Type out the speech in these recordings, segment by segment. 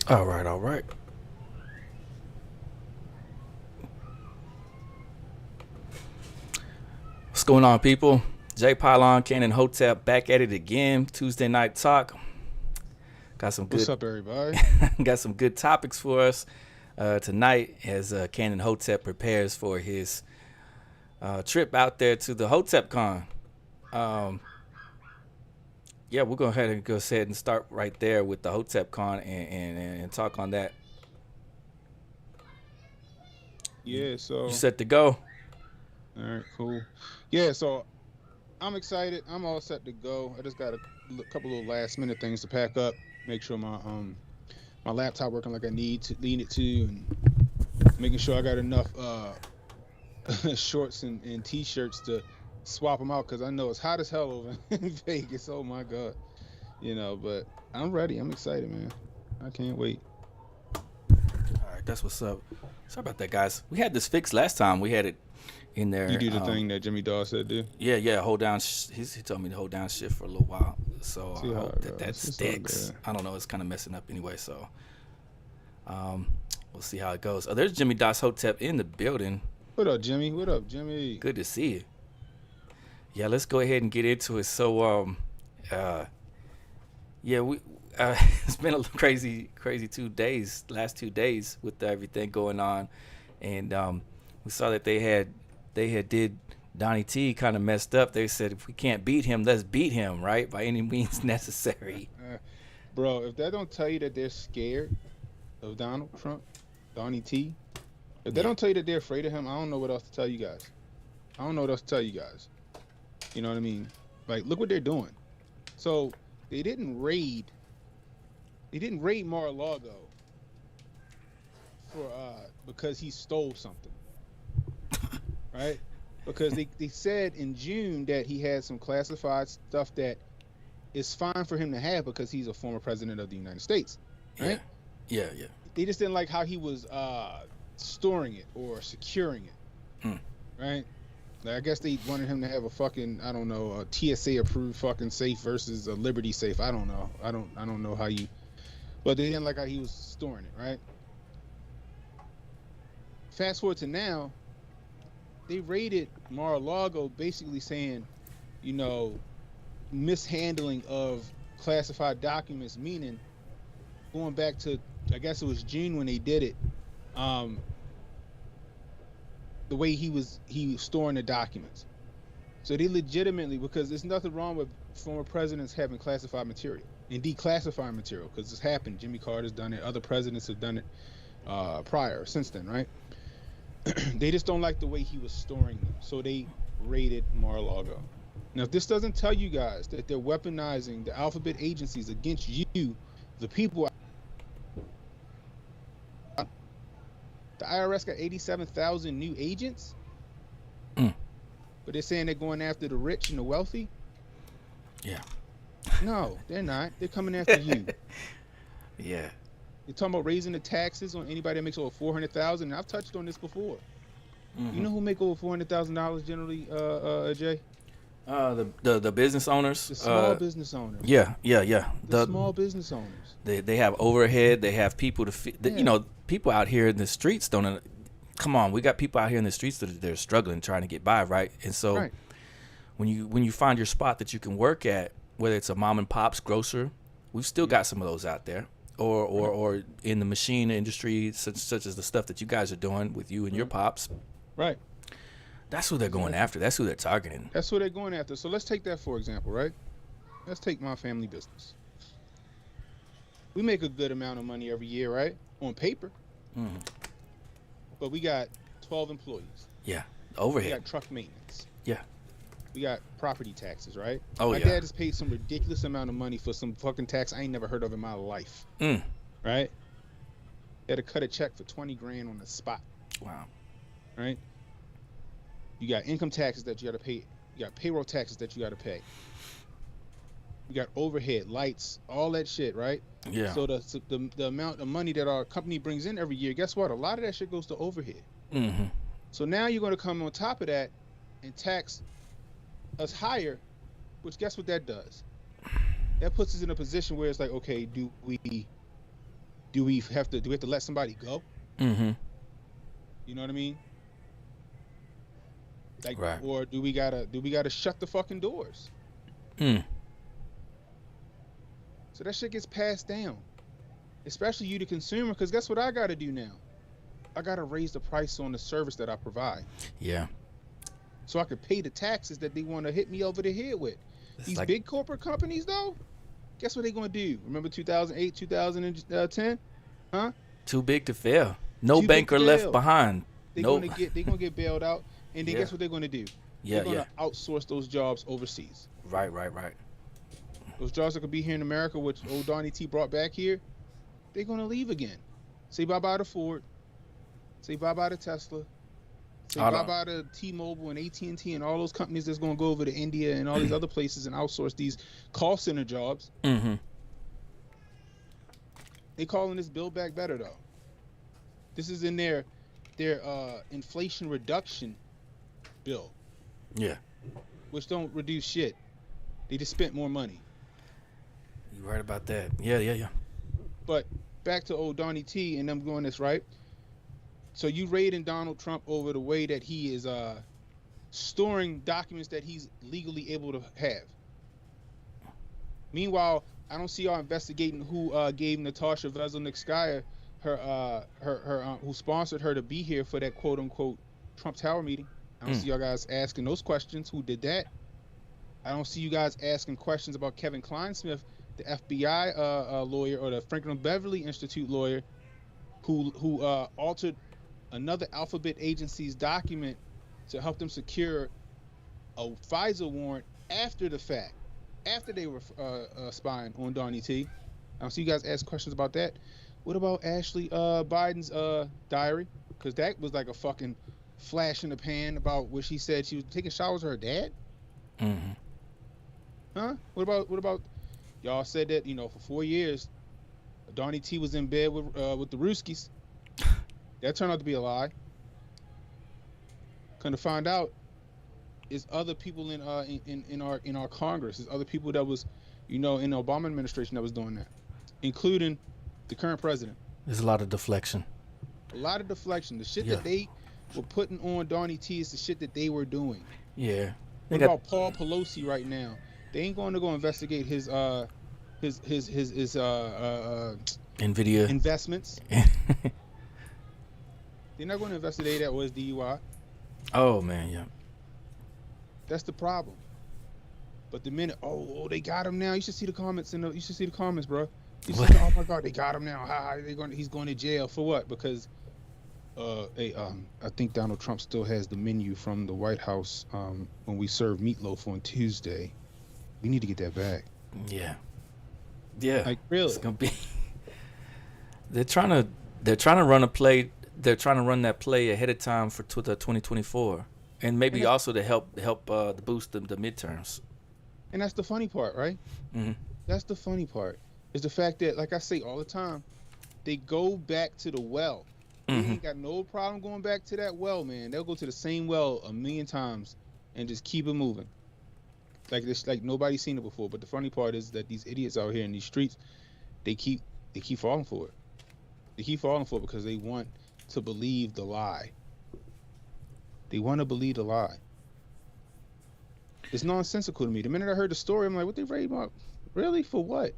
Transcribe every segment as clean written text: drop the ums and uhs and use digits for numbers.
All right, all right. What's going on, people? Jay Pilon, Ken, and Hotep back at it again. Tuesday night talk. Got some What's good, up, everybody? got some good topics for us tonight as Ken and Hotep prepares for his trip out there to the Hotep Con. Um, yeah, we're going to go ahead and start right there with the Hotep Con and talk on that. You, Yeah, you so set to go? all right, cool. Yeah, so I'm excited. I'm all set to go. I just got a couple little last minute things to pack up, make sure my laptop working like I need it to, and making sure I got enough shorts and t-shirts to swap them out because I know it's hot as hell over in Vegas. Oh my god, but I'm ready. I'm excited, man. I can't wait. All right, that's what's up. Sorry about that, guys. We had this fixed last time. We had it in You there. do the thing that Jimmy Dawes said, do. Yeah. Hold down. He told me to hold down shift for a little while. So See I how hope it that that goes. It's all sticks. good. I don't know. It's kind of messing up anyway. So um, we'll see how it goes. Oh, there's Jimmy Das Hotep in the building. What up, Jimmy? What up, Jimmy? Good to see you. Yeah, let's go ahead and get into it. So uh, yeah, we it's been a crazy 2 days. Last 2 days with everything going on, and we saw that they had did Donnie T kind of messed up. They said if we can't beat him, let's beat him, right? By any means necessary. Bro, if that don't tell you that they're scared of Donald Trump, Donnie T, if they Yeah, don't tell you that they're afraid of him, I don't know what else to tell you guys. I don't know what else to tell you guys. You know what I mean? Like, look what they're doing. So they didn't raid. They didn't raid Mar-a-Lago for because he stole something, right? Because they said in June that he had some classified stuff that is fine for him to have because he's a former president of the United States, yeah, right? yeah. They just didn't like how he was storing it or securing it, Mm. right? Like, I guess they wanted him to have a fucking, I don't know, a TSA approved fucking safe versus a Liberty safe. I don't know. I don't know how you, but they didn't like how he was storing it, right? Fast forward to now, they raided Mar-a-Lago, basically saying, you know, mishandling of classified documents, meaning going back to, I guess it was June when they did it. Um, the way he was storing the documents. So they legitimately, because there's nothing wrong with former presidents having classified material and declassifying material, because this happened. Jimmy Carter's done it. Other presidents have done it prior, since then, right? They just don't like the way he was storing them. So they raided Mar-a-Lago. Now, if this doesn't tell you guys that they're weaponizing the alphabet agencies against you, the people, the IRS got 87,000 new agents, Mm. but they're saying they're going after the rich and the wealthy. Yeah. No, they're not. They're coming after you. Yeah. You're talking about raising the taxes on anybody that makes over 400,000. And I've touched on this before. You Mm-hmm. know who make over $400,000 generally, Jay? The business owners. The small business owners. Yeah. The small business owners. They have overhead. They have people to feed. Yeah, People out here in the streets don't. Come on, we got people out here in the streets that they're struggling trying to get by, right? And so right. when you find your spot that you can work at, whether it's a mom and pop's grocer, we've still Yeah, got some of those out there, or or, right, or in the machine industry, such as the stuff that you guys are doing with you and your right, pops. right. That's who they're going Exactly. after. That's who they're targeting. That's what they're going after. So let's take that for example, right? Let's take my family business. We make a good amount of money every year, right? On paper, Mm. but we got 12 employees. Yeah, We overhead. got truck maintenance. Yeah. We got property taxes, right? Oh My yeah. dad has paid some ridiculous amount of money for some fucking tax I ain't never heard of in my life, Mm. right? He had to cut a check for 20 grand on the spot, Wow. right? You got income taxes that you got to pay. You got payroll taxes that you got to pay. You got overhead, lights, all that shit, right? Yeah. So the amount of money that our company brings in every year, guess what? A lot of that shit goes to overhead. Mm-hmm. So now you're going to come on top of that and tax us higher, which guess what that does? That puts us in a position where it's like, okay, do we Do we have to let somebody go? Mm-hmm. You know what I mean? Like, Right. or do we gotta shut the fucking doors? Mm. So that shit gets passed down, especially you, the consumer, because guess what I gotta do now? I gotta raise the price on the service that I provide, Yeah. so I can pay the taxes that they want to hit me over the head with. It's These like big corporate companies, though, guess what they gonna do? Remember 2008, 2010? Huh? too big to fail. No Too big to banker left fail. behind. They're Nope. gonna get bailed out, and then Yeah. guess what they're gonna do? Yeah. They're Yeah. gonna outsource those jobs overseas. Right. Those jobs that could be here in America, which old Donnie T brought back here, they're gonna leave again. Say bye bye to Ford. Say bye bye to Tesla. Say I bye don't. bye to T-Mobile and AT&T and all those companies that's gonna go over to India and all these other places and outsource these call center jobs. Mm-hmm. They calling this Build Back Better though. This is in their inflation reduction bill, Yeah. which don't reduce shit. They just spent more money. You right about that. Yeah. But back to old Donnie T and them doing this, right? So you raiding Donald Trump over the way that he is storing documents that he's legally able to have. Meanwhile, I don't see y'all investigating who gave Natasha Veselnitskaya her who sponsored her to be here for that quote unquote Trump Tower meeting. I don't see y'all guys asking those questions. Who did that? I don't see you guys asking questions about Kevin Kleinsmith, the FBI lawyer, or the Franklin Beverly Institute lawyer, who altered another alphabet agency's document to help them secure a FISA warrant after the fact, after they were spying on Donnie T. I don't see you guys ask questions about that. What about Ashley Biden's diary? Because that was like a fucking flash in the pan about where she said she was taking showers with her dad. Mm-hmm. Huh? What about y'all said that, you know, for 4 years Donnie T was in bed with the Ruskies. That turned out to be a lie. Come to find out, is other people in our Congress, is other people that was, you know, in the Obama administration that was doing that, including the current president. There's a lot of deflection. A lot of deflection. The shit Yeah. that they were putting on Donnie T is the shit that they were doing. Yeah. They What got about Paul Pelosi right now? They ain't going to go investigate his NVIDIA. investments. They're not going to investigate that or his DUI. Oh man, yeah. That's the problem. But the minute, oh, they got him now. You should see the comments you should see the comments, bro. You should, oh my God, they got him now. He's going to jail for what? Because I think Donald Trump still has the menu from the White House when we serve meatloaf on Tuesday. We need to get that back. Yeah. Yeah. Like, really? It's gonna be. They're trying to run a play. They're trying to run that play ahead of time for 2024, and maybe also to help the boost the midterms. And that's the funny part, right? Mm-hmm. That's the funny part, is the fact that, like I say all the time, they go back to the well. They ain't got no problem going back to that well, man. They'll go to the same well a million times and just keep it moving. Like this, like nobody's seen it before. But the funny part is that these idiots out here in these streets, they keep falling for it. They keep falling for it because they want to believe the lie. They want to believe the lie. It's nonsensical to me. The minute I heard the story, I'm like, what they raiding about? Really? For what?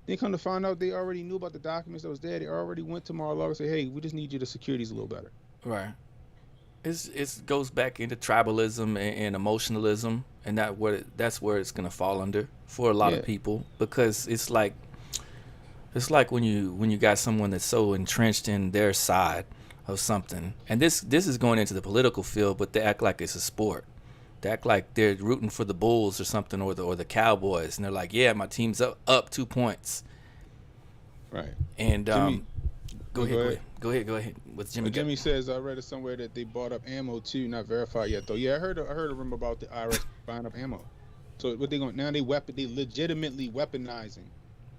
Then come to find out they already knew about the documents that was there. They already went to Mar-a-Lago and said, hey, we just need you to secure these a little better. Right. It goes back into tribalism and emotionalism, and that's where it's gonna fall under for a lot of people, because it's like when you got someone that's so entrenched in their side of something, and this is going into the political field, but they act like it's a sport. They act like they're rooting for the Bulls or something, or the Cowboys, and they're like, yeah, my team's up 2 points. Right. And Jimmy, go ahead. What's Jimmy? Jimmy says, I read it somewhere that they bought up ammo too, not verified yet though. Yeah, I heard a rumor about the IRS buying up ammo. So what they going now? They legitimately weaponizing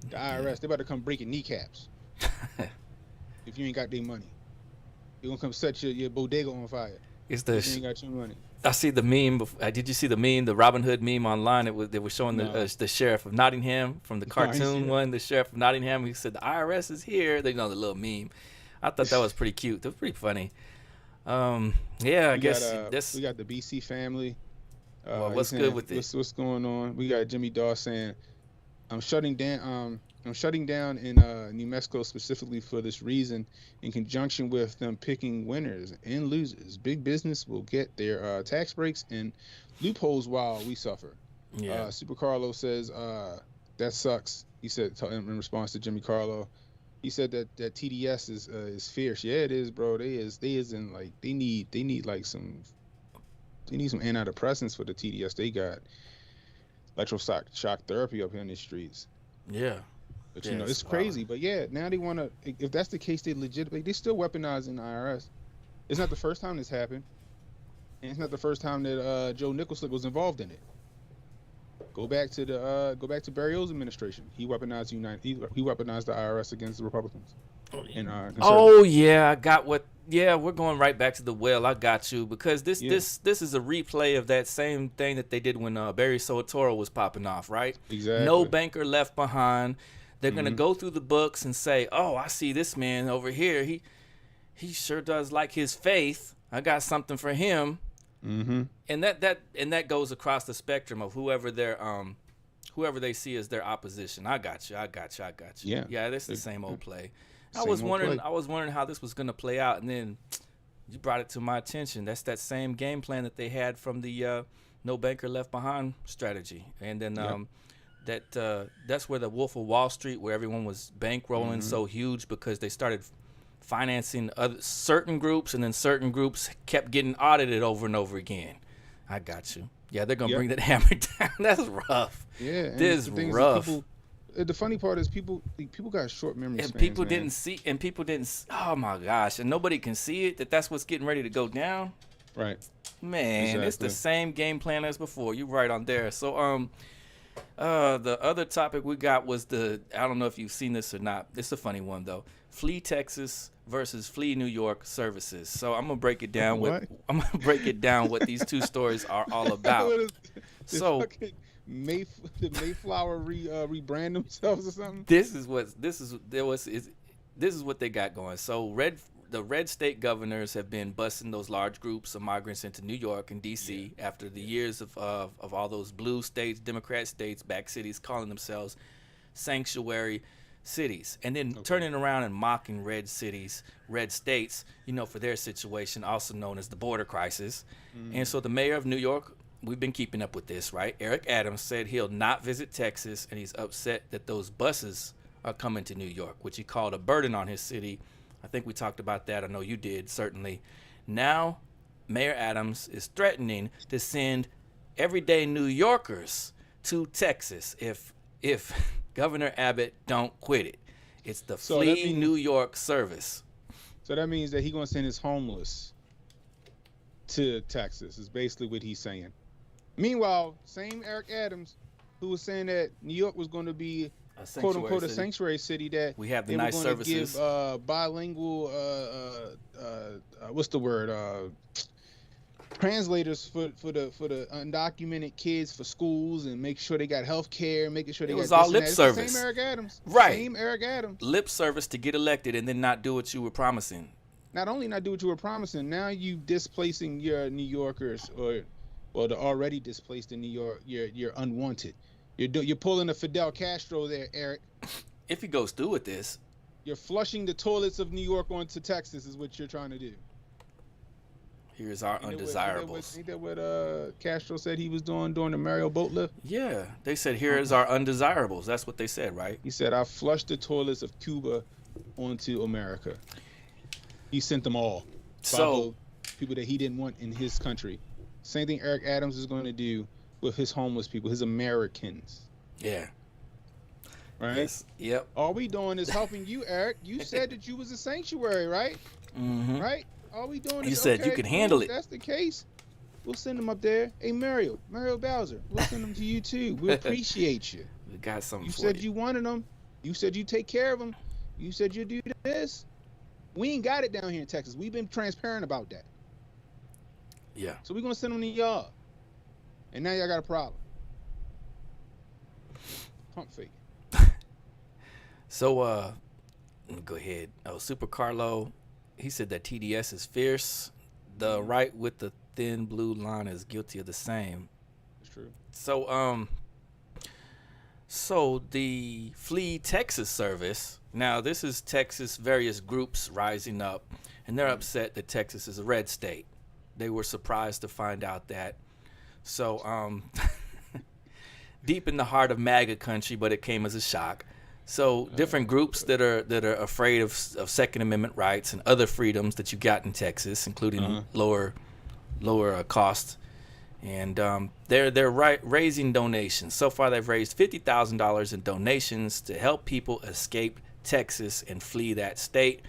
the IRS. They about to come breaking kneecaps if you ain't got their money. They gonna come set your bodega on fire. It's if you ain't got your money. I see the meme. Did you see the meme, the Robin Hood meme online? They were showing No, the sheriff of Nottingham from the no, I ain't see cartoon that. one. The sheriff of Nottingham. He said the IRS is here. They know the little meme. I thought that was pretty cute. That was pretty funny. Yeah, I We got guess this. we got the BC family. Well, He's what's good saying with it? what's going on. We got Jimmy Dawes saying I'm shutting down. I'm shutting down in New Mexico specifically for this reason, in conjunction with them picking winners and losers. Big business will get their tax breaks and loopholes while we suffer. Yeah, Super Carlo says that sucks. He said in response to Jimmy Carlo, he said that TDS is fierce. Yeah, it is, bro. They is in like they need like some antidepressants for the TDS. They got shock therapy up here in the streets. yeah, But yeah. it's It's crazy. But yeah, now they want to. If that's the case, they still weaponizing the IRS. It's not the first time this happened, and it's not the first time that Joe Nicholson was involved in it. Go back to Barry O's administration. He weaponized he weaponized the IRS against the Republicans. And Oh yeah, I got what. Yeah, we're going right back to the well. I got you because Yeah, this is a replay of that same thing that they did when Barry Soetoro was popping off, right? No exactly. banker left behind. They're gonna Hmm. go through the books and say, "Oh, I see this man over here. He sure does like his faith. I got something for him." Hmm. And that goes across the spectrum of whoever they see as their opposition. I got you. I got you. I got you. Yeah. Yeah, that's the The- same old play. I was Same old wondering. play. I was wondering how this was gonna play out, and then you brought it to my attention. That's that same game plan that they had from the no banker left behind strategy, and then Yep. that's where the Wolf of Wall Street, where everyone was bankrolling Hmm. so huge because they started financing certain groups, and then certain groups kept getting audited over and over again. I got you. Yeah, they're gonna Yep. bring that hammer down. That's rough. Yeah. And This the is thing is, rough. the funny part is people got short memory And spans, people man. didn't see, and people didn't. Oh my gosh! And nobody can see it. That's what's getting ready to go down. Right. Man, it's the Exactly. same game plan as before. You're right on there. So the other topic we got was I don't know if you've seen this or not. It's a funny one though. Flee Texas versus Flee New York services. So I'm gonna break it down What? what these two stories are all about. What is the So fucking the Mayflower rebrand themselves or something? this is what they got going. So the red state governors have been busing those large groups of migrants into New York and D.C. after the years of all those blue states, Democrat states, back cities calling themselves sanctuary cities, and then turning around and mocking red cities, red states, for their situation, also known as the border crisis. And so the mayor of New York, we've been keeping up with this, right? Eric Adams said he'll not visit Texas, and he's upset that those buses are coming to New York, which he called a burden on his city. I think we talked about that. I know you did, certainly. Now, Mayor Adams is threatening to send everyday New Yorkers to Texas if Governor Abbott don't quit it. It's the So that Flee means New York service. so that means that he gonna send his homeless to Texas. Is basically what he's saying. Meanwhile, same Eric Adams, who was saying that New York was going to be A quote sanctuary unquote a city. sanctuary city, that We have the they were nice going to services. give bilingual what's the word translators for the undocumented kids for schools, and make sure they got health care, making sure they It got was all this and lip that. It's the service. same Eric Adams. Right. Same Eric Adams. Lip service to get elected and then not do what you were promising. Not only not do what you were promising, now you displacing your New Yorkers, or the already displaced in New York. You're unwanted. You're pulling a Fidel Castro there, Eric. If he goes through with this, You're flushing the toilets of New York onto Texas is what you're trying to do. here's our Ain't that what- undesirables. Ain't that what Castro said he was doing during the Mario boat lift? Yeah, they said here is our undesirables. That's what they said, right? He said, I flushed the toilets of Cuba onto America. He sent them all. So People that he didn't want in his country. Same thing Eric Adams is going to do with his homeless people, his Americans. yeah, Right? yes, yep. All we doing is helping you, Eric. You said that you was a sanctuary, right? Mm-hmm. Right? All we doing is You said you okay, could cool, handle if it. that's the case, we'll send them up there. Hey, Mario Bowser, we'll send them to you too. We appreciate you. We got something You for said you. you wanted them. You said you take care of them. You said you do this. We ain't got it down here in Texas. We've been transparent about that. Yeah. So we're gonna send them to y'all. And now y'all got a problem. Pump fake. So let me go ahead. Oh, Super Carlo, he said that TDS is fierce. The right with the thin blue line is guilty of the same. It's true. So the Flee Texas service. Now this is Texas, various groups rising up, and they're upset that Texas is a red state. They were surprised to find out that. So deep in the heart of MAGA country, but it came as a shock. So different groups that are afraid of Second Amendment rights and other freedoms that you got in Texas, including lower costs, and they're raising donations. So far, they've raised $50,000 in donations to help people escape Texas and flee that state.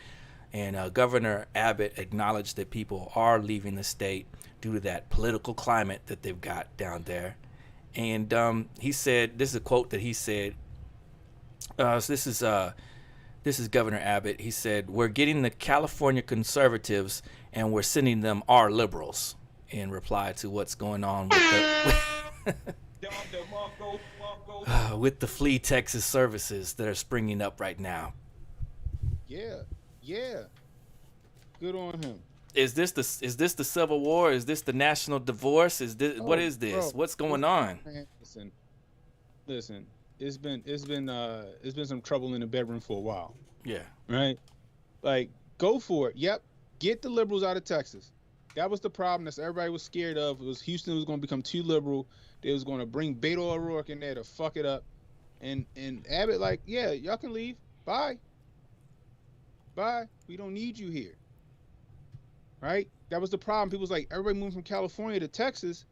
And Governor Abbott acknowledged that people are leaving the state due to that political climate that they've got down there. And he said, this is a quote that he said. So this is Governor Abbott. He said, "We're getting the California conservatives and we're sending them our liberals," in reply to what's going on with the Flee Texas services that are springing up right now. Yeah. Good on him. Is this the Civil War? Is this the national divorce? What is this? What's going on? Man, listen. It's been some trouble in the bedroom for a while. Yeah. Right? Like, go for it. Yep. Get the liberals out of Texas. That was the problem that everybody was scared of. It was Houston was going to become too liberal. They was going to bring Beto O'Rourke in there to fuck it up. And Abbott like, yeah, y'all can leave. Bye. We don't need you here. Right? That was the problem. People was like, everybody moving from California to Texas,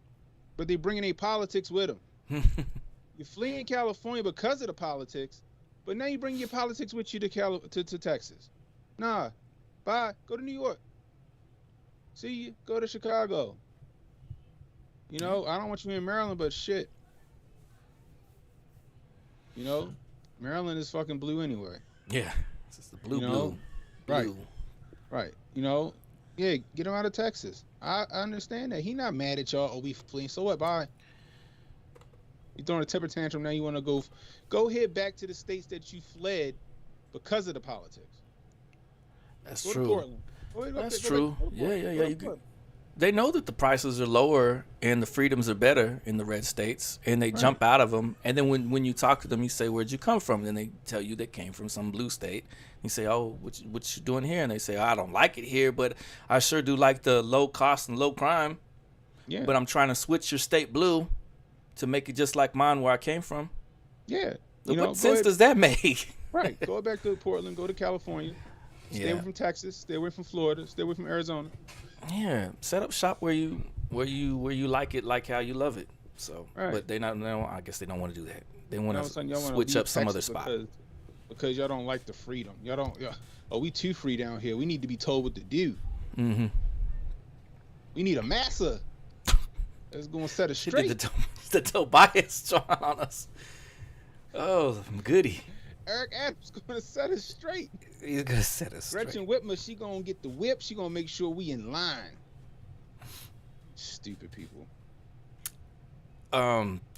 but they bringing their politics with them. You're fleeing California because of the politics, but now you bring your politics with you to Texas. Nah, bye. Go to New York. See you. Go to Chicago. You know, I don't want you in Maryland, but shit. You know, Maryland is fucking blue anyway. Yeah, it's just the blue, blue. Right. You know, yeah, get him out of Texas. I understand that. He not mad at y'all. Oh, we fleeing. So what? Bye. You throwing a temper tantrum now. You want to go head back to the states that you fled because of the politics. That's go true. To Portland. That's true. Yeah. They know that the prices are lower and the freedoms are better in the red states, and they jump out of them. And then when you talk to them, you say, "Where'd you come from?" And then they tell you they came from some blue state. You say, "Oh, what you doing here?" And they say, "I don't like it here, but I sure do like the low cost and low crime. Yeah. But I'm trying to switch your state blue to make it just like mine where I came from." Yeah. What sense does that make? Right. Go back to Portland. Go to California. Stay away from Texas. Stay away from Florida. Stay away from Arizona. Yeah. Set up shop where you like it, like how you love it. So, but they not. No, I guess they don't want to do that. They want to switch up some other spot because y'all don't like the freedom. Y'all don't. Oh, we too free down here. We need to be told what to do. Mm-hmm. We need a massa that's gonna set us straight. The Tobias drawn on us. Oh, goody. Eric Adams gonna set us straight. He's gonna set us straight. Gretchen Whitmer, she gonna get the whip. She gonna make sure we in line. Stupid people.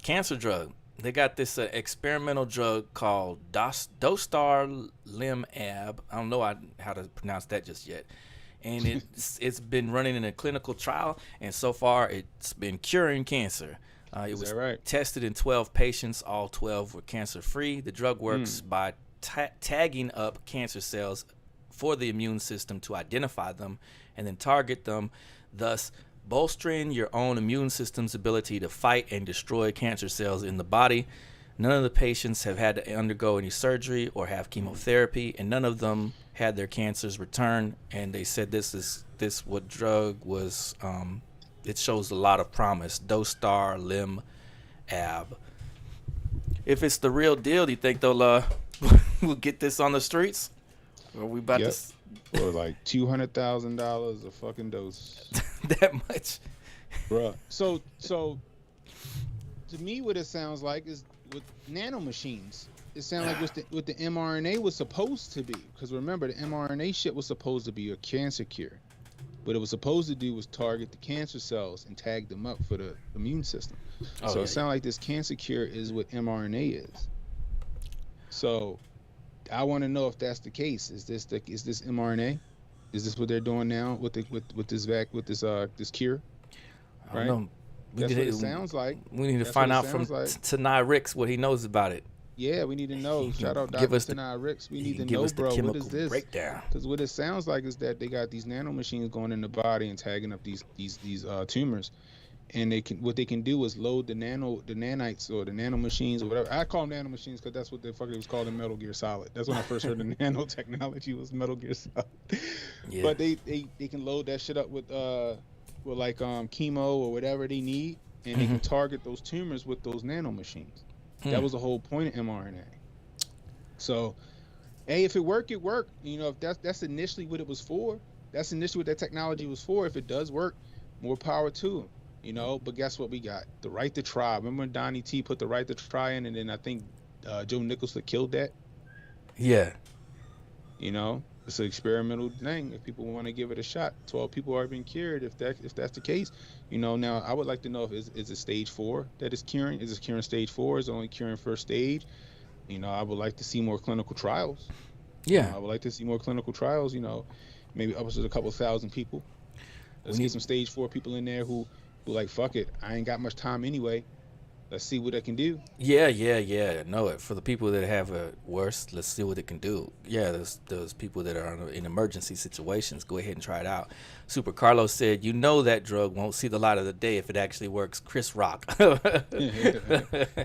Cancer drug. They got this experimental drug called Dostar Limab. I don't know how to pronounce that just yet. And it's been running in a clinical trial, and so far it's been curing cancer. It was tested in 12 patients. All 12 were cancer-free. The drug works by tagging up cancer cells for the immune system to identify them and then target them, thus bolstering your own immune system's ability to fight and destroy cancer cells in the body. None of the patients have had to undergo any surgery or have chemotherapy, and none of them had their cancers return. And they said this what drug was. It shows a lot of promise. Dostar Limab. If it's the real deal, do you think they'll we'll get this on the streets? Or are we about to? Or like $200,000 a fucking dose. That much, bruh. So to me, what it sounds like is with nanomachines. It sounds like what the mRNA was supposed to be. Because remember, the mRNA shit was supposed to be a cancer cure. What it was supposed to do was target the cancer cells and tag them up for the immune system. Oh, So yeah. it sounds like this cancer cure is what mRNA is. So I want to know if that's the case. Is this mRNA? Is this what they're doing now with this cure? I don't Right? know. That's what it sounds like. We need to That's what find it out from sounds like. Tanai Ricks what he knows about it. Yeah, we need to know. He Shout can out give Dr. us the Tanai Ricks. We he need can to give know, us the bro, what chemical is this? breakdown. Because what it sounds like is that they got these nanomachines going in the body and tagging up these tumors, and what they can do is load the nanites or the nanomachines or whatever. I call them nanomachines because that's what the fuck it was called in Metal Gear Solid. That's when I first heard the nanotechnology was Metal Gear Solid. Yeah. But they can load that shit up with like chemo or whatever they need, and they can target those tumors with those nanomachines. That was the whole point of mRNA. So, hey, if it worked, it worked. You know, if that's initially what it was for. That's initially what that technology was for. If it does work, more power to them. You know, but guess what we got? The right to try. Remember when Donnie T put the right to try in, and then I think Joe Nicholson killed that? Yeah. You know, it's an experimental thing. If people want to give it a shot, 12 people are being cured. If that's the case, you know. Now I would like to know if is it stage 4 that is curing? Is it curing stage 4? Is it only curing first stage? You know, I would like to see more clinical trials. Yeah. You know, I would like to see more clinical trials. You know, maybe upwards of a couple thousand people. Let's get some stage 4 people in there who like, fuck it, I ain't got much time anyway. Let's see what it can do. Yeah. Know it. For the people that have it worse, let's see what it can do. Yeah, those people that are in emergency situations, go ahead and try it out. Super Carlos said, you know that drug won't see the light of the day if it actually works. Chris Rock.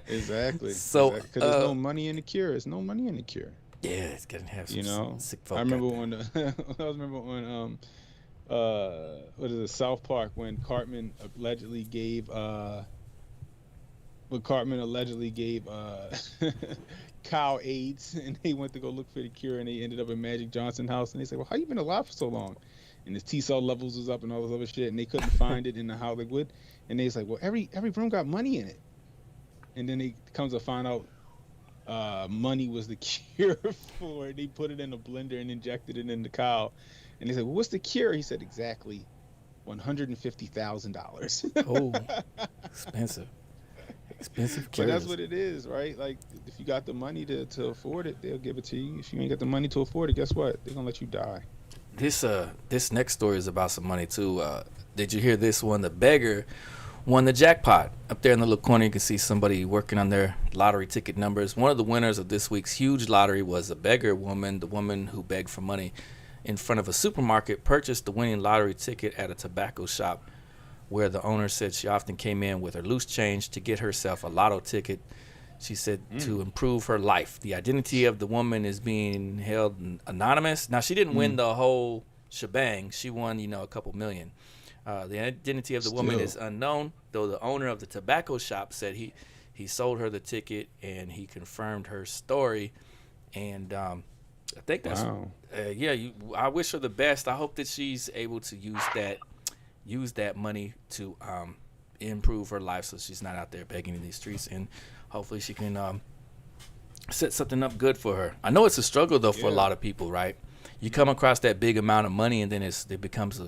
Exactly. So, because there's no money in the cure. There's no money in the cure. Yeah, it's gonna have some, you know, sick folk. I remember when what is it, South Park, when Cartman allegedly gave Kyle AIDS, and they went to go look for the cure, and they ended up in Magic Johnson's house, and they said, well, how you been alive for so long? And his T-cell levels was up and all this other shit, and they couldn't find it in the Hollywood, and they was like, well, every room got money in it. And then he comes to find out money was the cure for it. They put it in a blender and injected it into Kyle, and they said, well, what's the cure? He said, exactly $150,000. Oh, expensive cures. But that's what it is, right? Like, if you got the money to afford it, they'll give it to you. If you ain't got the money to afford it, guess what? They're gonna let you die. This next story is about some money too. Did you hear this one? The beggar won the jackpot. Up there in the little corner, you can see somebody working on their lottery ticket numbers. One of the winners of this week's huge lottery was a beggar woman. The woman who begged for money in front of a supermarket purchased the winning lottery ticket at a tobacco shop, where the owner said she often came in with her loose change to get herself a lotto ticket. She said to improve her life. The identity of the woman is being held anonymous. Now, she didn't win the whole shebang. She won, a couple million. The identity of the woman is unknown, though the owner of the tobacco shop said he sold her the ticket and he confirmed her story. And I think that's, wow. I wish her the best. I hope that she's able to use that money to improve her life, so she's not out there begging in these streets, and hopefully she can set something up good for her. I know it's a struggle though for a lot of people, right? You come across that big amount of money, and then it becomes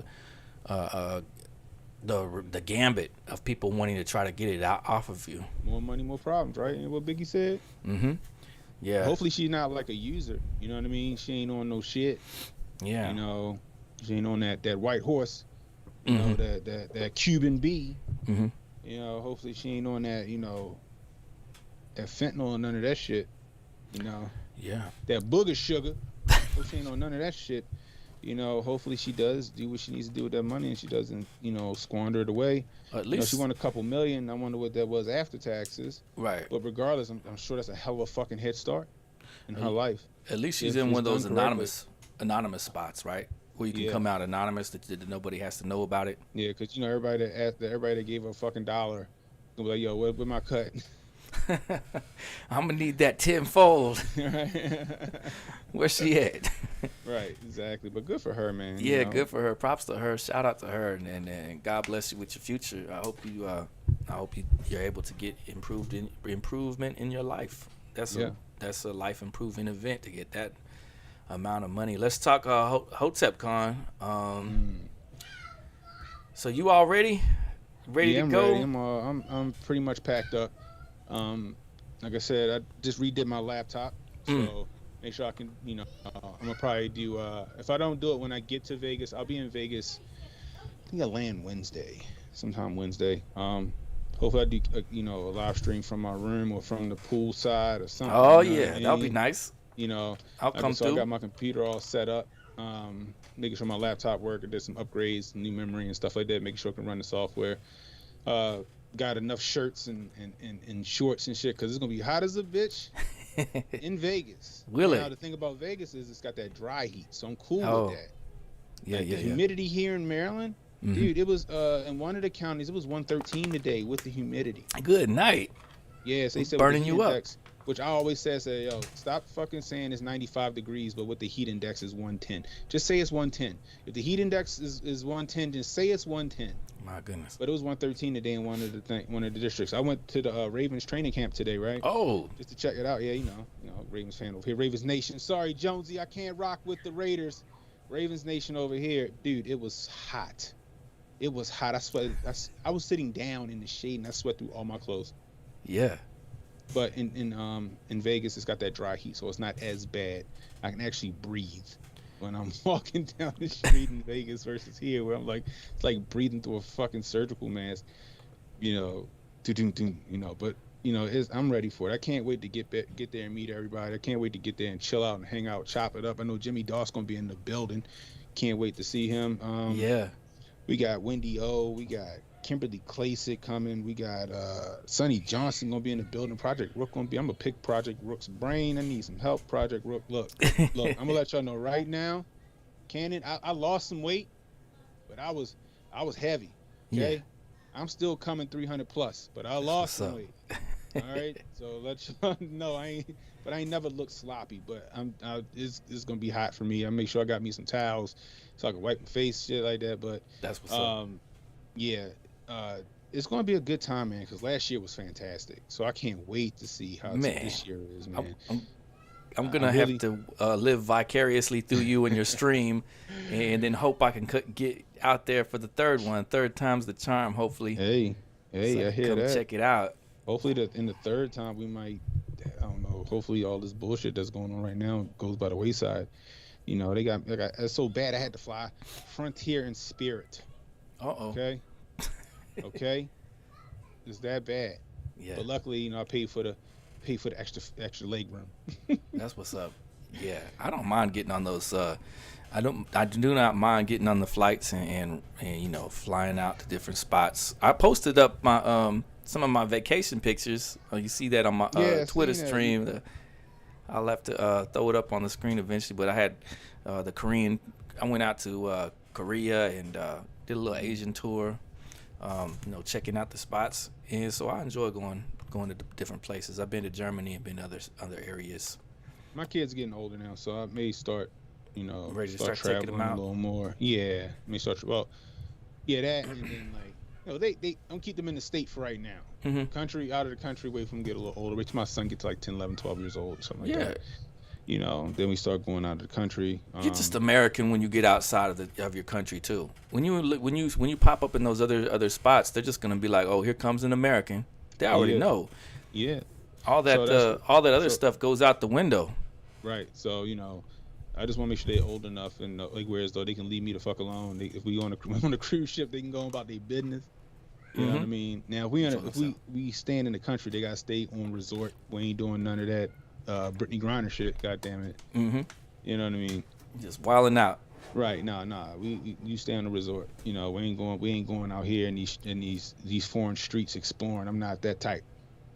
the gambit of people wanting to try to get it out off of you. More money, more problems, right? And what Biggie said. Yeah. Hopefully she's not like a user. You know what I mean? She ain't on no shit. Yeah. You know, she ain't on that white horse. You know, that Cuban B. You know, hopefully she ain't on that, that fentanyl and none of that shit. You know. Yeah. That booger sugar. Hopefully she ain't on none of that shit. You know, hopefully she does do what she needs to do with that money, and she doesn't, squander it away. At least she won a couple million. I wonder what that was after taxes. Right. But regardless, I'm sure that's a hell of a fucking head start in her life. At least she's in one of those anonymous spots, right? Where you can come out anonymous, that nobody has to know about it. Yeah, because everybody that gave her a fucking $1 gonna be like, yo, where my cut? I'm gonna need that tenfold. Right. Where's she at? Right, exactly. But good for her, man. Yeah, good for her. Props to her. Shout out to her, and God bless you with your future. I hope you're able to get improvement in your life. That's a life improving event to get that amount of money. Let's talk Hotep Con. So you all ready? Ready Yeah, to I'm ready. go? I'm pretty much packed up. Um, like I said, I just redid my laptop, Mm. so make sure I can. I'm gonna probably do. If I don't do it when I get to Vegas, I'll be in Vegas. I think I land Wednesday, sometime Wednesday. Hopefully I do. A live stream from my room or from the pool side or something. Oh You know what I yeah, that'll be mean? nice. You know, I'll come so I through. got my computer all set up. Making sure my laptop work. I did some upgrades, new memory and stuff like that. Making sure I can run the software. Uh, got enough shirts and shorts and shit because it's gonna be hot as a bitch in Vegas. Will Now it? the thing about Vegas is it's got that dry heat, so I'm cool with Oh, that. yeah, Like yeah, the yeah. humidity here in Maryland, Hmm. dude, it was in one of the counties it was 113 today with the humidity. Good night. Yes, they said with the Burning heat you up. index, which I always say, yo, stop fucking saying it's 95 degrees, but with the heat index is 110. Just say it's 110. If the heat index is 110, just say it's 110. My goodness. But it was 113 today in one of the districts. I went to the Ravens training camp today, right? Oh, Just to check it out. Yeah, Ravens fan over here, Ravens Nation. Sorry, Jonesy, I can't rock with the Raiders. Ravens Nation over here, dude. It was hot. It was hot. I sweat. I was sitting down in the shade and I sweat through all my clothes. yeah. But in Vegas, it's got that dry heat, so it's not as bad. I can actually breathe when I'm walking down the street in Vegas versus here, where it's like breathing through a fucking surgical mask. But I'm ready for it. I can't wait to get there and meet everybody. I can't wait to get there and chill out and hang out, chop it up. I know Jimmy Doss gonna be in the building. Can't wait to see him. Yeah. We got Wendy O. We got Kimberly Klasick coming. We got Sonny Johnson gonna be in the building. Project Rook gonna be. I'm gonna pick Project Rook's brain. I need some help. Project Rook. Look. I'm gonna let y'all know right now. Cannon. I lost some weight, but I was heavy. Okay. Yeah. I'm still coming 300 plus, but I lost some weight. All right. So let y'all know I ain't never looked sloppy, but it's gonna be hot for me. I make sure I got me some towels so I can wipe my face, shit like that. But That's what's up. yeah, it's gonna be a good time, man. Because last year was fantastic, so I can't wait to see how this year is, man. I'm gonna have to live vicariously through you and your stream, and then hope I can get out there for the third one. Third time's the charm. Hopefully. Hey, so I hear come that. check it out. Hopefully, in the third time we might. I don't know. Hopefully, all this bullshit that's going on right now goes by the wayside. They got it's so bad I had to fly Frontier and Spirit. Uh-oh. Okay. It's that bad. Yeah. But luckily, I paid for the extra leg room. That's what's up. Yeah, I don't mind getting on those. I do not mind getting on the flights and flying out to different spots. I posted up my some of my vacation pictures. You see that on my Twitter stream. I'll have to throw it up on the screen eventually. But I had the Korean. I went out to Korea and did a little Asian tour. Checking out the spots, and so I enjoy going to different places. I've been to Germany and been to other areas. My kid's getting older now, so I may start, Ready to start traveling taking them out a little more. Yeah, may start. Well, yeah, that, and then they don't keep them in the state for right now. Mm-hmm. Country out of the country, wait for them to get a little older. Wait till my son gets like 10, 11, 12 years old, or something like that. Then we start going out of the country. You're just American when you get outside of your country too. When you pop up in those other spots, they're just gonna be like, oh, here comes an American. They already know. Yeah. All that other stuff goes out the window. Right. So I just want to make sure they're old enough and whereas though they can leave me the fuck alone. If we on a cruise ship, they can go about their business. You know what I mean? Now if we stand in the country, they gotta stay on resort. We ain't doing none of that Brittany Griner shit. God damn it. Mm-hmm. You know what I mean? Just wilding out. Right. Nah. We stay on the resort. We ain't going out here in these foreign streets exploring. I'm not that type.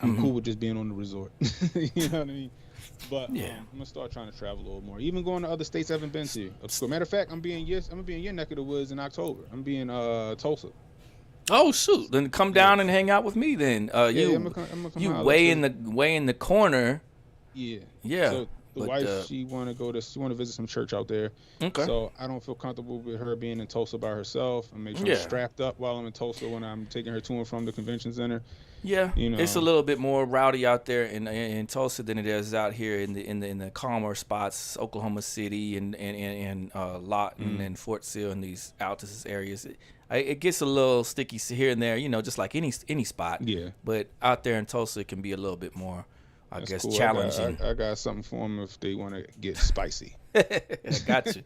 I'm cool with just being on the resort. You know what I mean? But I'm gonna start trying to travel a little more. Even going to other states I haven't been to. Matter of fact, I'm gonna be in your neck of the woods in October. I'm being Tulsa. Oh shoot! Then come down and hang out with me. Then I'm gonna come way in the corner. Yeah. Yeah. So the wife, she want to visit some church out there. Okay. So I don't feel comfortable with her being in Tulsa by herself. And make sure I'm strapped up while I'm in Tulsa when I'm taking her to and from the convention center. Yeah, it's a little bit more rowdy out there in Tulsa than it is out here in the calmer spots, Oklahoma City and Lawton and Fort Sill and these Altus areas. It gets a little sticky here and there, just like any spot. Yeah, But out there in Tulsa, it can be a little bit more, I that's guess, cool. challenging. I got something for them if they want to get spicy. I got you.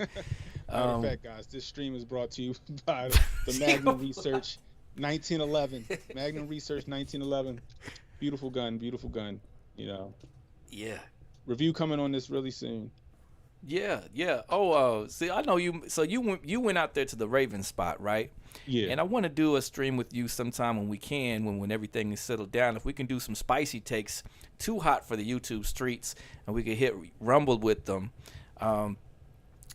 Matter of fact, guys, this stream is brought to you by the Magnum Research 1911. Magnum Research 1911. Beautiful gun, beautiful gun. Yeah. Review coming on this really soon. Yeah, yeah. Oh, see, I know you. So you went out there to the Raven spot, right? Yeah. And I want to do a stream with you sometime when we can, when everything is settled down. If we can do some spicy takes, too hot for the YouTube streets, and we can hit Rumble with them.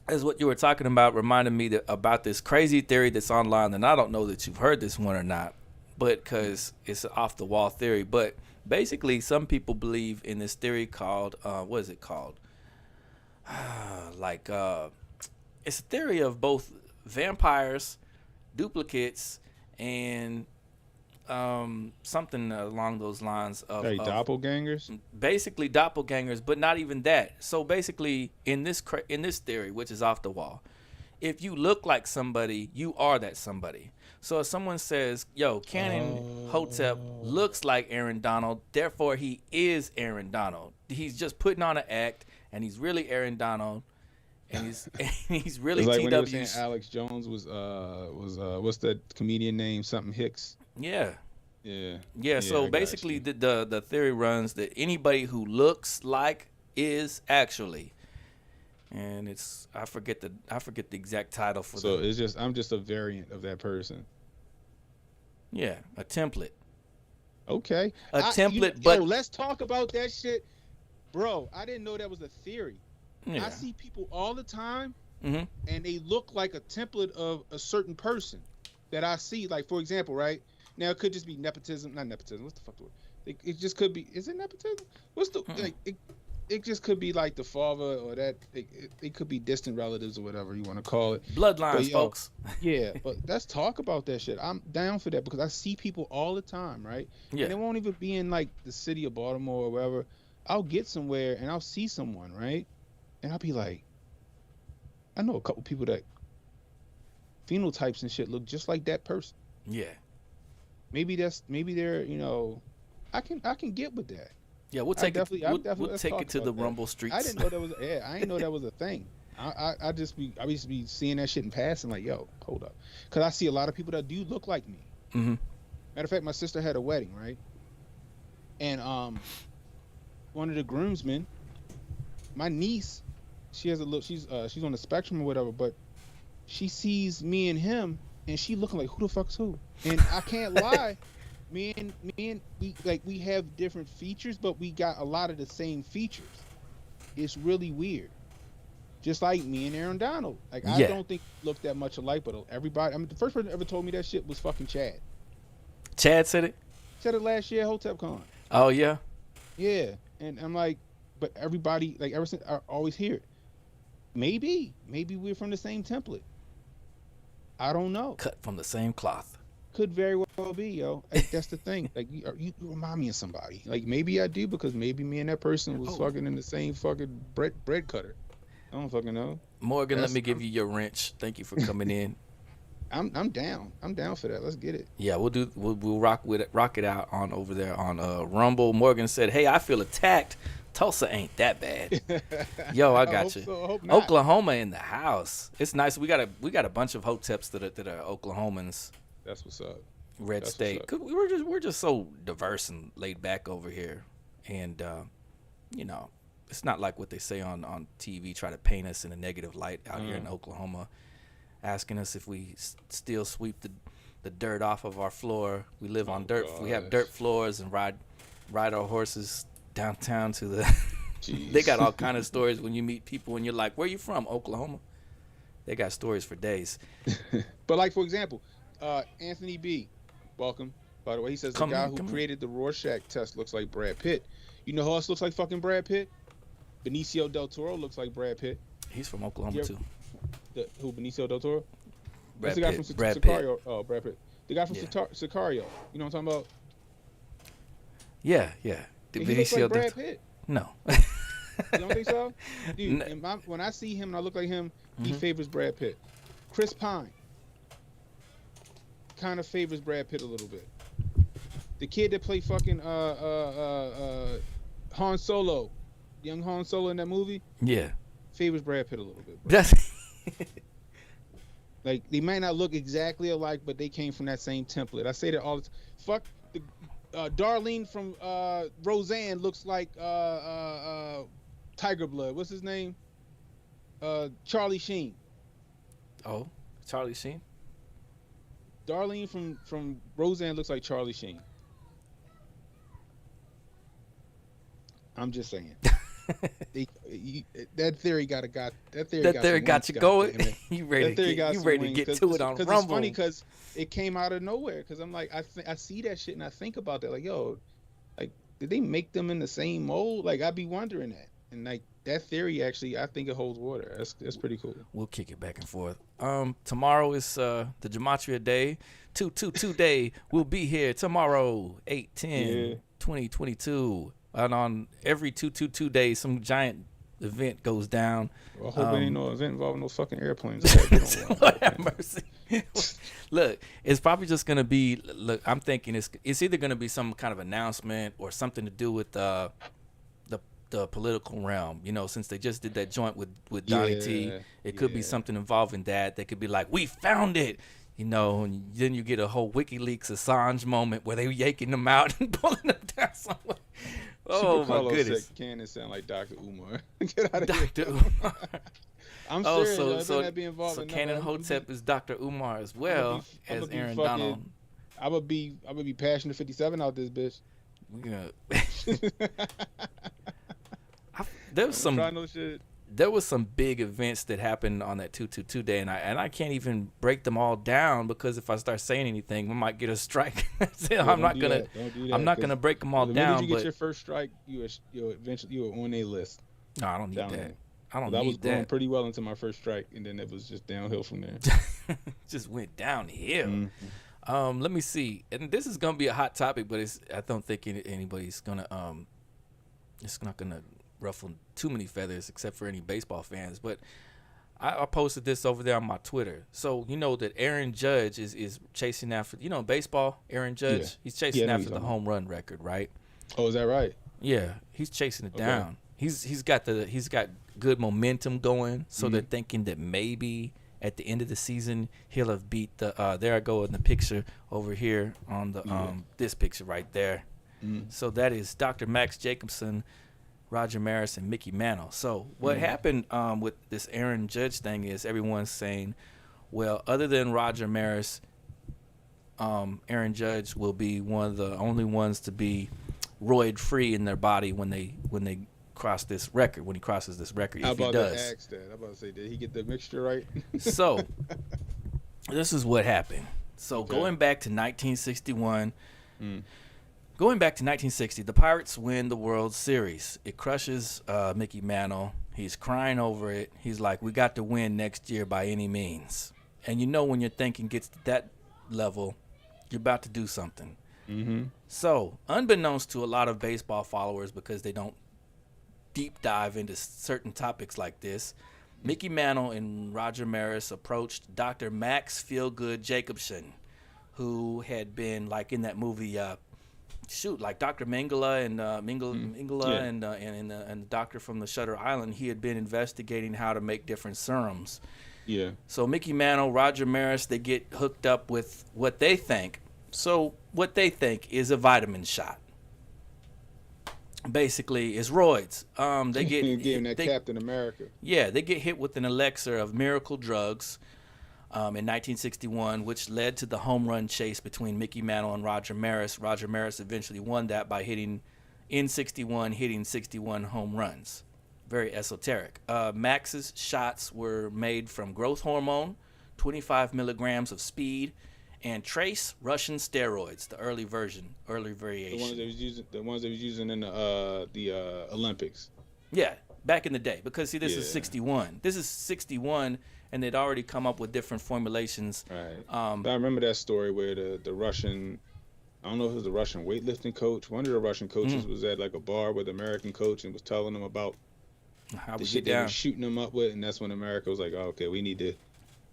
As what you were talking about reminded me about this crazy theory that's online, and I don't know that you've heard this one or not, but because it's an off the wall theory. But basically, some people believe in this theory called what is it called? It's a theory of both vampires, duplicates, and something along those lines of doppelgangers. Basically doppelgangers, but not even that. So basically, in this theory, which is off the wall, if you look like somebody, you are that somebody. So if someone says, "Yo, Cannon Hotep looks like Aaron Donald, therefore he is Aaron Donald. He's just putting on an act, and he's really Aaron Donald." And he's really it's like TW. when he was saying Alex Jones was what's that comedian name? Something Hicks. Yeah. Yeah. So basically, the theory runs that anybody who looks like is actually, and it's I forget the exact title for. So it's just I'm just a variant of that person. Yeah, a template. Okay. Template, but let's talk about that shit, bro. I didn't know that was a theory. Yeah. I see people all the time, mm-hmm. and they look like a template of a certain person that I see. Like, for example, right now, it could just be nepotism. Not nepotism. What's the fuck? It just could be. Is it nepotism? What's the like? It just could be like the father or that. It could be distant relatives or whatever you want to call it. Bloodlines, folks. Yeah, but let's talk about that shit. I'm down for that because I see people all the time, right? Yeah. And it won't even be in like the city of Baltimore or wherever. I'll get somewhere and I'll see someone, right? And I'll be like, I know a couple people that phenotypes and shit look just like that person. Yeah. Maybe they're, I can get with that. Yeah, we'll take it to the Rumble streets. I didn't know that was. Yeah, I didn't know that was a thing. I used to be seeing that shit in passing, like, yo, hold up, because I see a lot of people that do look like me. Mm-hmm. Matter of fact, my sister had a wedding, right? And one of the groomsmen, my niece, she has a look. She's on the spectrum or whatever, but she sees me and him, and she looking like, who the fuck's who? And I can't lie. Me and we have different features, but we got a lot of the same features. It's really weird. Just like me and Aaron Donald. Like, I don't think we look that much alike, but everybody. I mean, the first person that ever told me that shit was fucking Chad. Chad said it? Said it last year at Hotep Con. Oh, yeah? Yeah. And I'm like, but everybody, like, ever since, I always hear it. Maybe we're from the same template. I don't know. Cut from the same cloth. Could very well be, yo. Like, that's the thing. Like, you remind me of somebody. Like, maybe I do, because maybe me and that person was fucking in the same fucking bread cutter. I don't fucking know. Morgan, let me give you your wrench. Thank you for coming in. I'm down. I'm down for that. Let's get it. Yeah, we'll rock it out on over there on Rumble. Morgan said, "Hey, I feel attacked. Tulsa ain't that bad." Yo, I got you. So, I hope not. Oklahoma in the house. It's nice. We got a bunch of Hoteps that are Oklahomans. That's what's up. Red State. Cause we're just so diverse and laid back over here, and it's not like what they say on TV. Try to paint us in a negative light out here in Oklahoma, asking us if we still sweep the dirt off of our floor. We live on dirt. Gosh. We have dirt floors and ride our horses downtown to the. They got all kind of stories when you meet people and you're like, "Where you from?" Oklahoma. They got stories for days. But like, for example, Anthony B. Welcome. By the way, he says the guy who created the Rorschach test looks like Brad Pitt. You know who else looks like fucking Brad Pitt? Benicio del Toro looks like Brad Pitt. He's from Oklahoma too. Who, Benicio del Toro? Brad That's the guy Pitt. from Brad Sicario. Pitt. Oh, Brad Pitt. The guy from Sicario. You know what I'm talking about? Yeah. He looks like Brad Pitt. No. You don't think so? Dude, when I see him and I look like him, he favors Brad Pitt. Chris Pine. kind of favors Brad Pitt a little bit. The kid that played fucking Han Solo, young Han Solo in that movie, Yeah. favors Brad Pitt a little bit, bro. That's Like, they might not look exactly alike, but they came from that same template. I say that all the time. Fuck the Darlene from Roseanne looks like Tiger Blood. What's his name? Charlie Sheen. Oh, Charlie Sheen. Darlene from Roseanne looks like Charlie Sheen. I'm just saying. That theory got you going. You ready to get to it on Rumble. It's funny because it came out of nowhere. Because I'm like, I see that shit and I think about that. Like, yo, like, did they make them in the same mold? Like, I'd be wondering that. And like that theory, actually, I think it holds water. That's pretty cool. We'll kick it back and forth. Tomorrow is the Gematria Day. 222 Day. We'll be here tomorrow, 8/10/2022. And on every 222 days, some giant event goes down. Well, I hope it ain't no event involving no fucking airplanes. Lord have mercy. Look, it's probably just gonna be. Look, I'm thinking it's either gonna be some kind of announcement or something to do with the political realm. You know, since they just did that joint with Donnie T, it could be something involving that. They could be like, "We found it." You know, and then you get a whole WikiLeaks Assange moment where they were yanking them out and pulling them down somewhere. Oh, my goodness. Cannon sound like Dr. Umar. Get out of Dr. here. Umar. I'm serious. So be involved in Canon Hotep is Dr. Umar as well as Aaron Donald. I'm gonna be passionate 57 out this bitch. There was some big events that happened on that 222 day, and I can't even break them all down because if I start saying anything, we might get a strike. I'm not gonna break them all down. The minute you get your first strike, you were on a list. No, I don't need that. I was going pretty well until my first strike, and then it was just downhill from there. Just went downhill. Mm-hmm. Let me see, and this is gonna be a hot topic, but I don't think anybody's gonna it's not gonna ruffle too many feathers except for any baseball fans, but I posted this over there on my Twitter. So you know that Aaron Judge is chasing after, baseball, Aaron Judge, he's chasing after the home run record, right? Oh, is that right? Yeah, he's chasing it down. He's got good momentum going, so they're thinking that maybe at the end of the season he'll have beat the there I go in the picture over here on the this picture right there. So that is Dr. Max Jacobson, Roger Maris, and Mickey Mantle. So what happened with this Aaron Judge thing is everyone's saying, well, other than Roger Maris, Aaron Judge will be one of the only ones to be roid free in their body when they cross this record. When he crosses this record, if he does. I'm about to say, did he get the mixture right? So this is what happened. So going back to 1961. Going back to 1960, the Pirates win the World Series. It crushes Mickey Mantle. He's crying over it. He's like, we got to win next year by any means. And when your thinking gets to that level, you're about to do something. Mm-hmm. So, unbeknownst to a lot of baseball followers, because they don't deep dive into certain topics like this, Mickey Mantle and Roger Maris approached Dr. Max Feelgood Jacobson, who had been like in that movie like Dr. Mengele and and the doctor from the Shutter Island. He had been investigating how to make different serums. Yeah. So Mickey Mantle, Roger Maris, they get hooked up with what they think. So what they think is a vitamin shot. Basically, it's roids. They get Captain America. Yeah, they get hit with an elixir of miracle drugs. In 1961, which led to the home run chase between Mickey Mantle and Roger Maris. Roger Maris eventually won that by hitting 61 home runs. Very esoteric. Max's shots were made from growth hormone, 25 milligrams of speed, and trace Russian steroids, the early variation. The ones that was using in the Olympics. Yeah, back in the day. Because, see, this is 61. This is 61, and they'd already come up with different formulations. Right. I remember that story where the Russian, I don't know if it was the Russian weightlifting coach. One of the Russian coaches was at like a bar with the American coach and was telling them about how the shit they were shooting them up with. And that's when America was like, oh, okay, we need to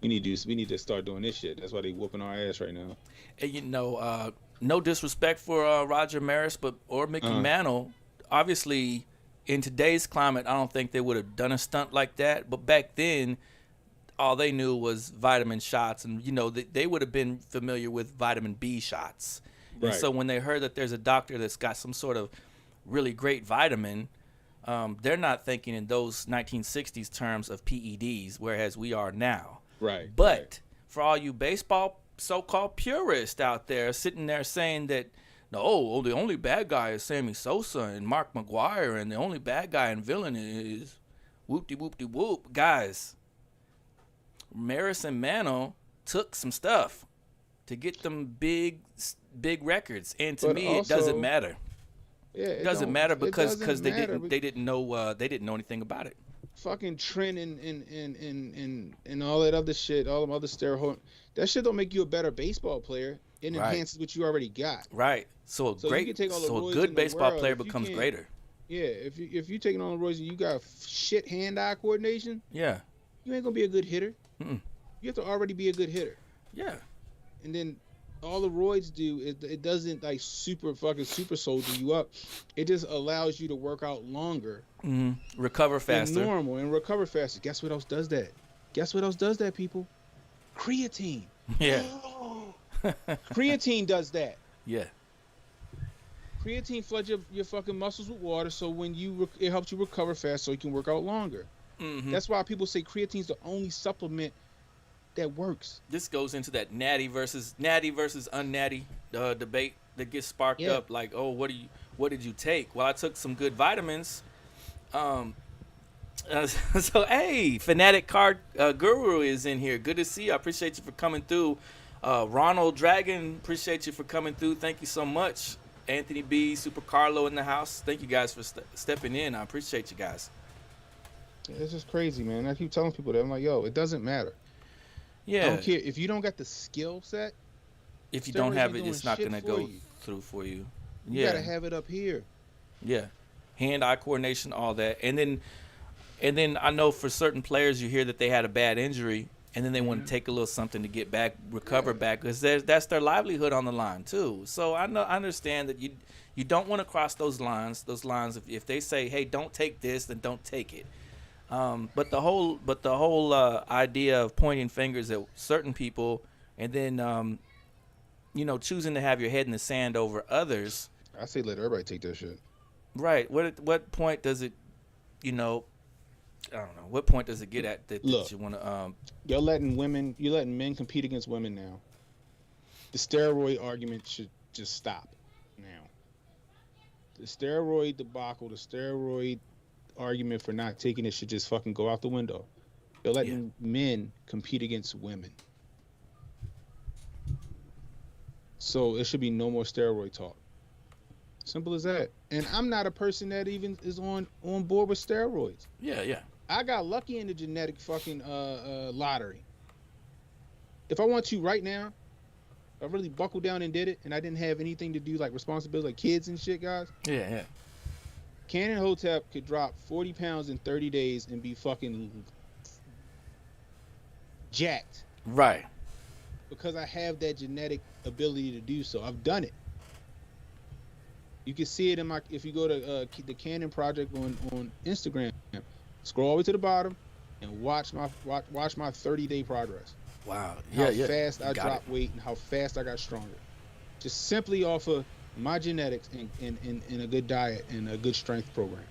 We need to start doing this shit. That's why they whooping our ass right now. And no disrespect for Roger Maris, or Mickey Mantle. Obviously, in today's climate, I don't think they would have done a stunt like that. But back then, all they knew was vitamin shots, and they would have been familiar with vitamin B shots. Right. And so when they heard that there's a doctor that's got some sort of really great vitamin, they're not thinking in those 1960s terms of PEDs, whereas we are now. Right. But for all you baseball so-called purists out there sitting there saying that, no, the only bad guy is Sammy Sosa and Mark McGwire, and the only bad guy and villain is whoop-de-whoop-de-whoop. Guys, Maris and Mantle took some stuff to get them big records, and to me, it doesn't matter. Yeah, it doesn't matter because they didn't know anything about it. Fucking Trent and all that other shit, all them other steroids, that shit don't make you a better baseball player. It enhances what you already got. Right. So a good baseball player becomes greater. Yeah. If you taking on the roids and you got shit hand-eye coordination, yeah, you ain't gonna be a good hitter. You have to already be a good hitter. Yeah. And then all the roids do is it doesn't like super soldier you up. It just allows you to work out longer, recover faster, than normal, and recover faster. Guess what else does that? People, creatine. Yeah. Creatine does that. Yeah. Creatine floods your fucking muscles with water, so when it helps you recover fast, so you can work out longer. That's why people say creatine's the only supplement that works. This goes into that natty versus unnatty debate that gets sparked up. Like, oh, what did you take? Well, I took some good vitamins. So hey, Fanatic Card Guru is in here. Good to see you. I appreciate you for coming through. Ronald Dragon, appreciate you for coming through. Thank you so much. Anthony B, Super Carlo in the house. Thank you guys for stepping in. I appreciate you guys. It's just crazy, man. I keep telling people that. I'm like, yo, it doesn't matter. Yeah. I don't care if you don't got the skill set. If you don't have it, it's not gonna go through for you. You gotta have it up here. Yeah. Hand-eye coordination, all that. And then I know for certain players you hear that they had a bad injury and then they want to take a little something to get back, recover back, because that's their livelihood on the line too. So I understand that you don't want to cross those lines. If they say, hey, don't take this, then don't take it. But the whole idea of pointing fingers at certain people and then choosing to have your head in the sand over others. I say let everybody take that shit. Right. What point does it, I don't know. What point does it get at that you want to? You're letting men compete against women now. The steroid argument should just stop now. The steroid debacle, the steroid argument for not taking it should just fucking go out the window. You're letting men compete against women. So it should be no more steroid talk. Simple as that. And I'm not a person that even is on board with steroids. Yeah. I got lucky in the genetic fucking lottery. If I want to right now, I really buckled down and did it, and I didn't have anything to do like responsibility, like kids and shit, guys. Yeah. Cannon Hotep could drop 40 pounds in 30 days and be fucking jacked. Right. Because I have that genetic ability to do so. I've done it. You can see it if you go to the Cannon Project on Instagram, scroll all the way to the bottom and watch my 30-day progress. Wow. How fast I dropped weight and how fast I got stronger. Just simply off of my genetics and a good diet and a good strength program.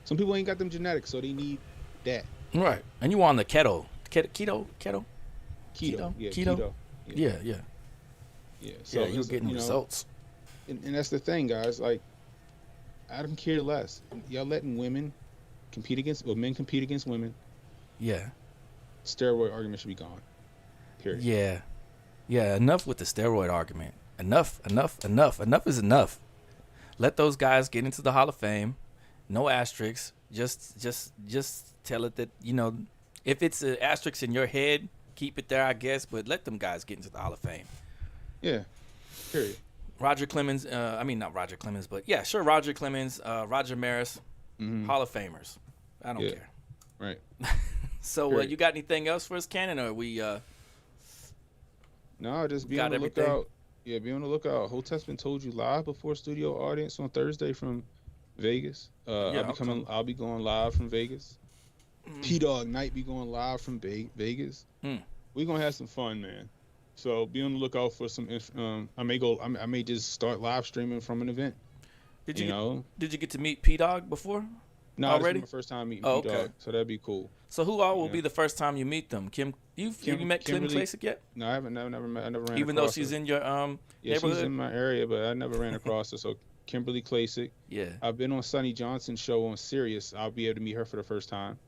Some people ain't got them genetics, so they need that. Right. And you on the keto. Keto. Yeah. So you're getting results. And that's the thing, guys. Like, I don't care less. Y'all letting men compete against women. Yeah. Steroid argument should be gone. Period. Yeah. Enough with the steroid argument. Enough is enough. Let those guys get into the Hall of Fame. No asterisks. Just tell it that, if it's an asterisk in your head, keep it there, I guess, but let them guys get into the Hall of Fame. Yeah. Period. Roger Clemens, not Roger Clemens, but yeah, sure, Roger Clemens, Roger Maris, Hall of Famers. I don't care. Right. So Great. you got anything else for us, Cannon, or we No, just be on got the everything? lookout. Yeah, be on the lookout. Hotep's been told you live before studio audience on Thursday from Vegas. Yeah, okay. I'll be going live from Vegas. Mm. P Dog Night be going live from Vegas. Mm. We're gonna have some fun, man. So be on the lookout for some. I may just start live streaming from an event. Did you You get know. Did you get to meet P Dog before No, this is already? my first time meeting Oh, P okay. Dog, so that'd be cool. So who all will You be know, the first time you meet them? Kim, have you met Kim Kimberly. Klasick yet? No, I haven't. Never met. I never ran Even though across she's her. in your Yeah, she's neighborhood. in my area, but I never ran across her. So Kimberly Klasick. Yeah. I've been on Sonny Johnson's show on Sirius. I'll be able to meet her for the first time.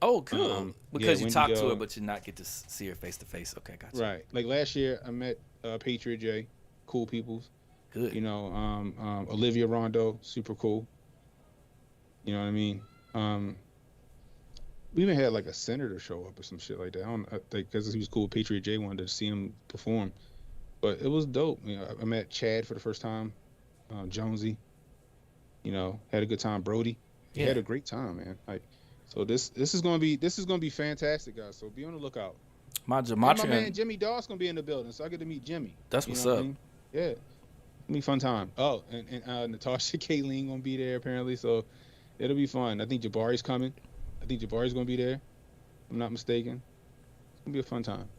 Oh, cool. Yeah, Because you Wendy. talk to her, but you not get to see her face to face. Okay, gotcha. Right. Like last year, I met Patriot J, cool peoples. Good. You know, Olivia Rondo, super cool. You know what I mean? We even had like a senator show up or some shit like that. I don't because he was cool. Patriot J wanted to see him perform, but it was dope. You know, I met Chad for the first time, Jonesy. You know, had a good time. Brody, he Yeah. had a great time, man. Like, so this is gonna be fantastic, guys. So be on the lookout. My And my man gematria. Jimmy Dawes gonna be in the building, so I get to meet Jimmy. That's You what's know what I up. mean? Yeah, it'll be a fun time. Oh, and Natasha Kayleen gonna be there apparently, so it'll be fun. I think Jabari's coming. I think Jabari's gonna be there. If I'm not mistaken. It's gonna be a fun time.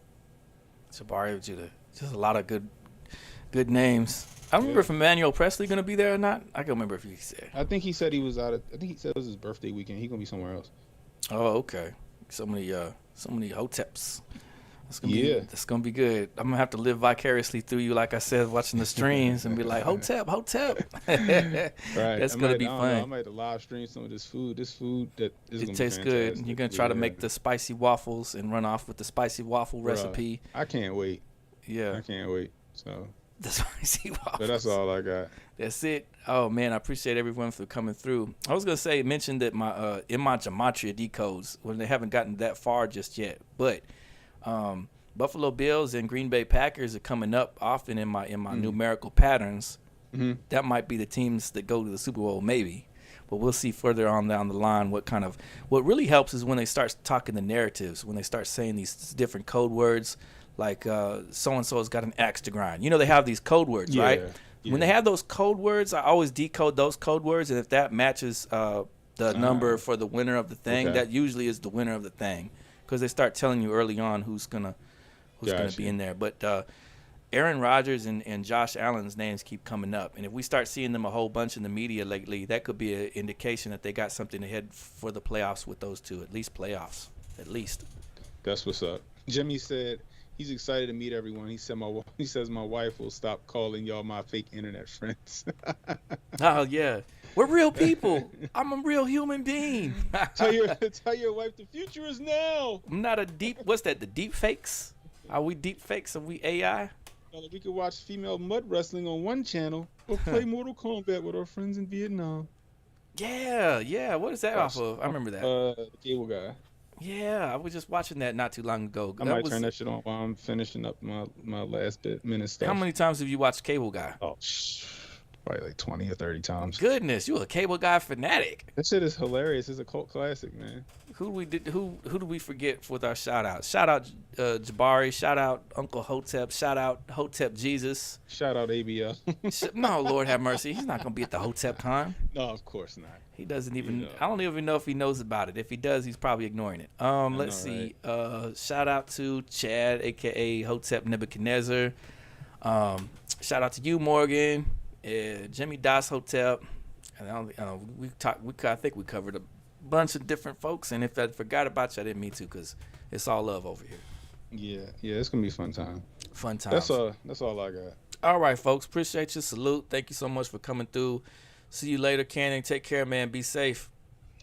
Jabari Judah. Just a lot of good names. I don't remember Yeah. if Emmanuel Presley gonna be there or not. I can't remember if he said. I think he said he was out of. I think he said it was his birthday weekend. He's gonna be somewhere else. Oh, okay. So many Hoteps. Yeah. That's gonna be good. I'm gonna have to live vicariously through you, like I said, watching the streams and be like, Hotep. Right. That's gonna be I don't know, I fun. might have to live stream some of this food. This food that is It gonna tastes be good. fantastic. You're gonna try to Yeah. make the spicy waffles and run off with the spicy waffle Bruh, recipe. I can't wait. Yeah, I can't wait. So, the spicy waffles. but that's all I got. That's it. Oh man, I appreciate everyone for coming through. I was gonna mention that my in my gematria decodes when they haven't gotten that far just yet, but Buffalo Bills and Green Bay Packers are coming up often in my numerical patterns. Hmm. That might be the teams that go to the Super Bowl, maybe. But we'll see further on down the line what really helps is when they start talking the narratives, when they start saying these different code words, like so and so has got an axe to grind. You know, they have these code words, right? Yeah. When they have those code words, I always decode those code words, and if that matches the number for the winner of the thing, Okay. that usually is the winner of the thing, because they start telling you early on who's gonna Gotcha. be in there. But Aaron Rodgers and Josh Allen's names keep coming up, and if we start seeing them a whole bunch in the media lately, that could be an indication that they got something ahead for the playoffs with those two, at least playoffs, at least. That's what's up. Jimmy said he's excited to meet everyone. He says my wife will stop calling y'all my fake internet friends. Oh yeah, we're real people. I'm a real human being. tell your wife the future is now. I'm not a deep. What's that? The deep fakes? Are we deep fakes? Are we AI? We could watch female mud wrestling on one channel or play Mortal Kombat with our friends in Vietnam. Yeah. What is that off of? I remember that. The cable guy. Yeah, I was just watching that not too long ago. I might turn that shit on while I'm finishing up my last minute stuff. How many times have you watched Cable Guy? Oh, probably like 20 or 30 times. Goodness, you a Cable Guy fanatic. That shit is hilarious. It's a cult classic, man. Who do we forget with our shout outs? Shout out Jabari, shout out Uncle Hotep, shout out Hotep Jesus. Shout out ABL. No, Lord have mercy. He's not gonna be at the Hotep Con. No, of course not. He doesn't even. You know. I don't even know if he knows about it. If he does, he's probably ignoring it. Let's see. Shout out to Chad, aka Hotep Nebuchadnezzar. Shout out to you, Morgan. Jimmy Das Hotep. And I think we covered a bunch of different folks. And if I forgot about you, I didn't mean to, because it's all love over here. Yeah, it's gonna be a fun time. Fun time. That's all I got. All right, folks. Appreciate you. Salute. Thank you so much for coming through. See you later, Cannon. Take care, man. Be safe.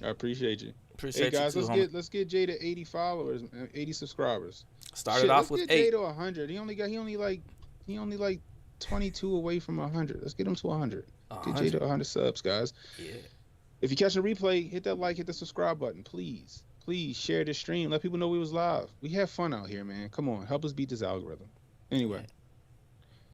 I appreciate you. Appreciate hey guys, you too, let's get Jay to 80 followers, 80 subscribers. Started off with let's get 8. Jay to 100. He only like 22 away from 100. Let's get him to 100. Get Jay to 100 subs, guys. Yeah. If you catch the replay, hit that like, hit the subscribe button, please. Please share this stream. Let people know we was live. We have fun out here, man. Come on, help us beat this algorithm. Anyway.